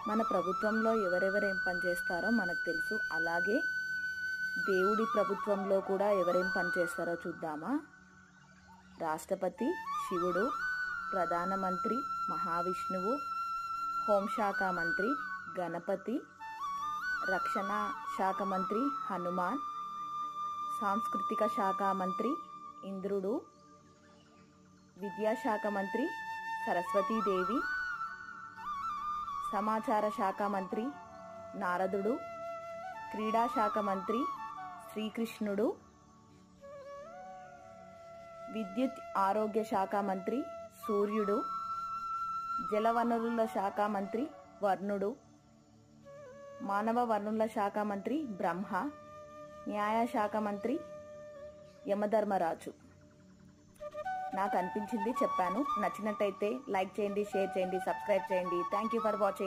మన ప్రభుత్వంలో ఎవరెవరేం పని చేస్తారో మనకు తెలుసు. అలాగే దేవుడి ప్రభుత్వంలో కూడా ఎవరేం పని చేస్తారో చూద్దామా. రాష్ట్రపతి శివుడు, ప్రధానమంత్రి మహావిష్ణువు, హోంశాఖ మంత్రి గణపతి, రక్షణ శాఖ మంత్రి హనుమాన్, సాంస్కృతిక శాఖ మంత్రి ఇంద్రుడు, విద్యాశాఖ మంత్రి సరస్వతీదేవి, సమాచార శాఖ మంత్రి నారదుడు, క్రీడా శాఖ మంత్రి శ్రీకృష్ణుడు, విద్యుత్ ఆరోగ్య శాఖ మంత్రి సూర్యుడు, జలవనరుల శాఖ మంత్రి వర్ణుడు, మానవ వనరుల శాఖ మంత్రి బ్రహ్మ, న్యాయశాఖ మంత్రి యమధర్మరాజు. నాకు అనిపించింది చెప్పాను. నచ్చినట్టయితే లైక్ చేయండి, షేర్ చేయండి, సబ్స్క్రైబ్ చేయండి. Thank you for watching.